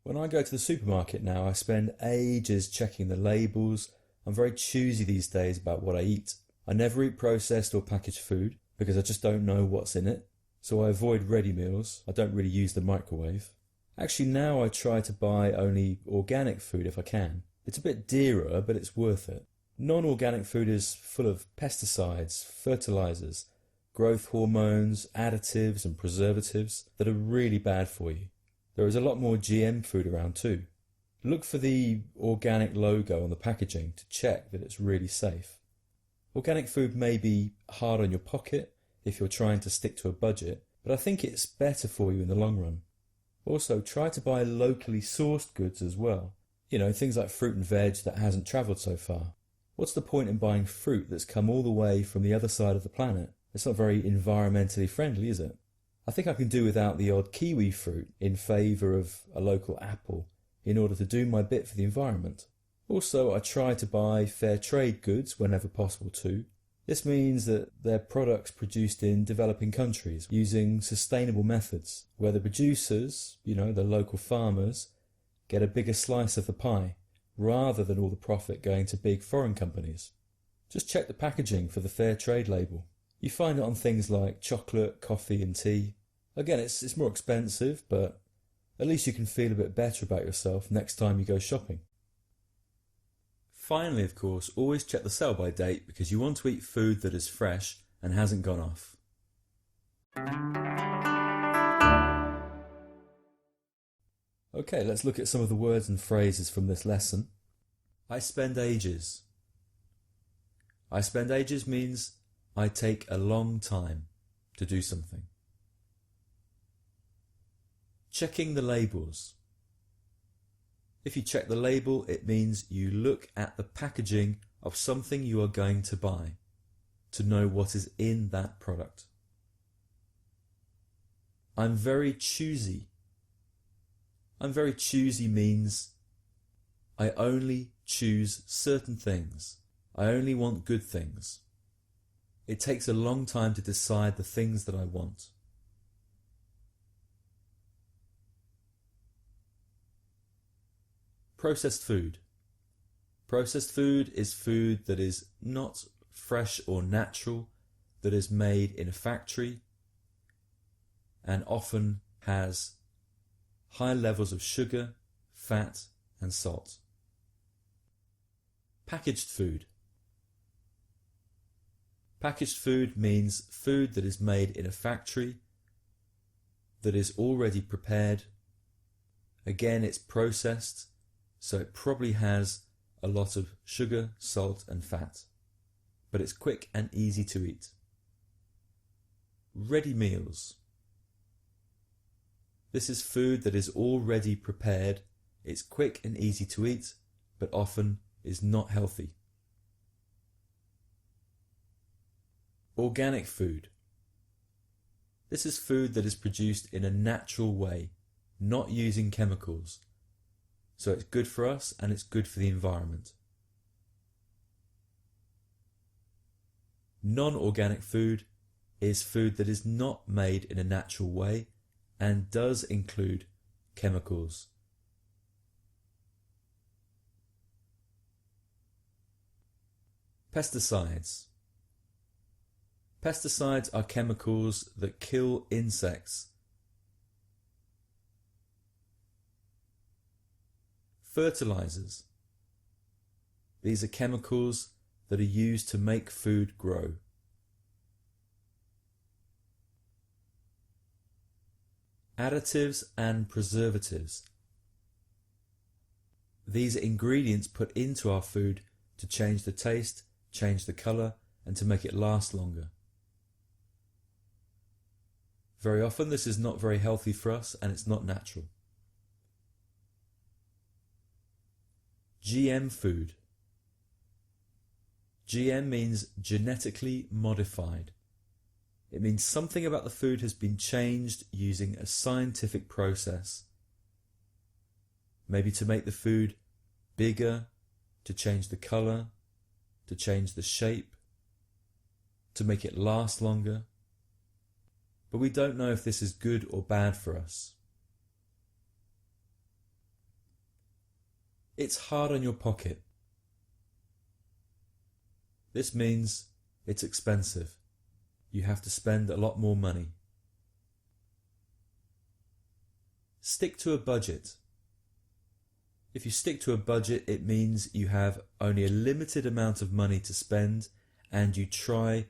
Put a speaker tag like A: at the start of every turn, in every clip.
A: When I go to the supermarket now, I spend ages checking the labels. I'm very choosy these days about what I eat. I never eat processed or packaged food because I just don't know what's in it. So I avoid ready meals. I don't really use the microwave. Actually, now I try to buy only organic food if I can. It's a bit dearer, but it's worth it. Non-organic food is full of pesticides, fertilizers, growth hormones, additives and preservatives that are really bad for you. There is a lot more GM food around too. Look for the organic logo on the packaging to check that it's really safe. Organic food may be hard on your pocket if you're trying to stick to a budget, but I think it's better for you in the long run. Also, try to buy locally sourced goods as well. Things like fruit and veg that hasn't travelled so far. What's the point in buying fruit that's come all the way from the other side of the planet? It's not very environmentally friendly, is it? I think I can do without the odd kiwi fruit in favour of a local apple in order to do my bit for the environment. Also, I try to buy fair trade goods whenever possible too. This means that they're products produced in developing countries using sustainable methods, where the producers, the local farmers, get a bigger slice of the pie, rather than all the profit going to big foreign companies. Just check the packaging for the fair trade label. You find it on things like chocolate, coffee and tea. Again, it's more expensive, but at least you can feel a bit better about yourself next time you go shopping. Finally, of course, always check the sell-by date because you want to eat food that is fresh and hasn't gone off. Okay, let's look at some of the words and phrases from this lesson. I spend ages. I spend ages means I take a long time to do something. Checking the labels. If you check the label, it means you look at the packaging of something you are going to buy to know what is in that product. I'm very choosy. I'm very choosy means I only choose certain things. I only want good things. It takes a long time to decide the things that I want. Processed food. Processed food is food that is not fresh or natural, that is made in a factory and often has high levels of sugar, fat and salt. Packaged food. Packaged food means food that is made in a factory, that is already prepared. Again, it's processed, so it probably has a lot of sugar, salt and fat, but it's quick and easy to eat. Ready meals. This is food that is already prepared. It's quick and easy to eat, but often is not healthy. Organic food. This is food that is produced in a natural way, not using chemicals. So it's good for us and it's good for the environment. Non-organic food is food that is not made in a natural way and does include chemicals. Pesticides. Pesticides are chemicals that kill insects. Fertilizers. These are chemicals that are used to make food grow. Additives and preservatives. These are ingredients put into our food to change the taste, change the colour, and to make it last longer. Very often this is not very healthy for us and it's not natural. GM food. GM means genetically modified. It means something about the food has been changed using a scientific process. Maybe to make the food bigger, to change the colour, to change the shape, to make it last longer. but we don't know if this is good or bad for us. It's hard on your pocket. This means it's expensive. You have to spend a lot more money. Stick to a budget. If you stick to a budget, it means you have only a limited amount of money to spend, and you try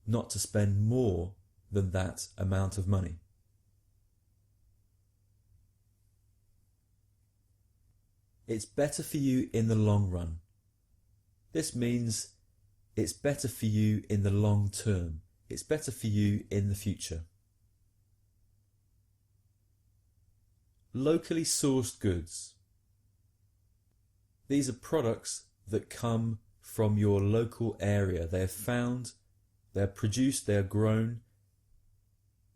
A: not to spend more than that amount of money. It's better for you in the long run. This means it's better for you in the long term. It's better for you in the future. Locally sourced goods. These are products that come from your local area. They are found, they are produced, they are grown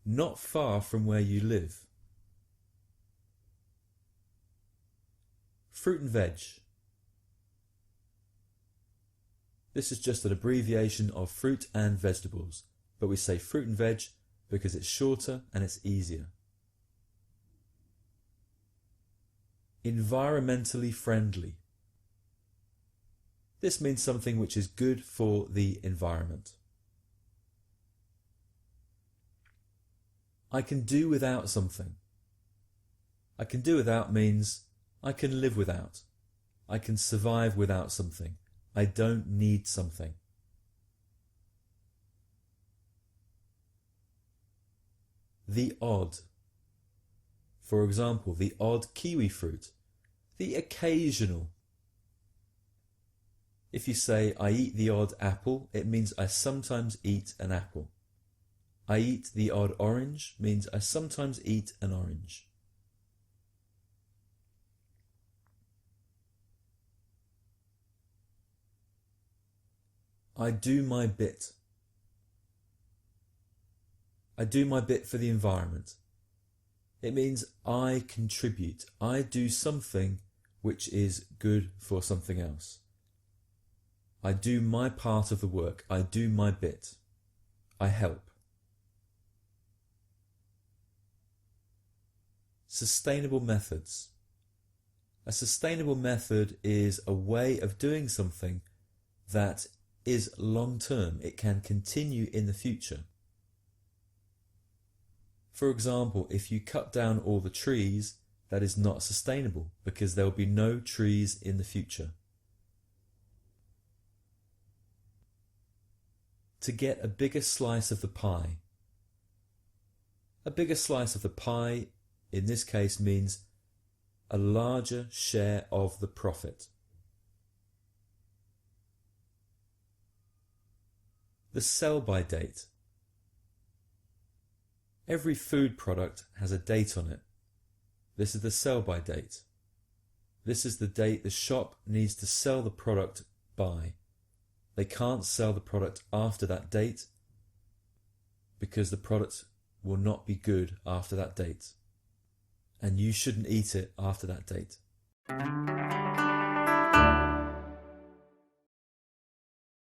A: not far from where you live. Fruit and veg. This is just an abbreviation of fruit and vegetables, but we say fruit and veg because it's shorter and it's easier. Environmentally friendly. This means something which is good for the environment. I can do without something. I can do without means I can live without. I can survive without something. I don't need something. The odd. For example, the odd kiwi fruit. The occasional. If you say, I eat the odd apple, it means I sometimes eat an apple. I eat the odd orange means I sometimes eat an orange. I do my bit. I do my bit for the environment. It means I contribute. I do something which is good for something else. I do my part of the work. I do my bit. I help. Sustainable methods. A sustainable method is a way of doing something that is long-term. It can continue in the future. For example, if you cut down all the trees, that is not sustainable because there will be no trees in the future. To get a bigger slice of the pie. A bigger slice of the pie in this case means a larger share of the profit. The sell-by date. Every food product has a date on it. This is the sell-by date. This is the date the shop needs to sell the product by. They can't sell the product after that date because the product will not be good after that date. And you shouldn't eat it after that date.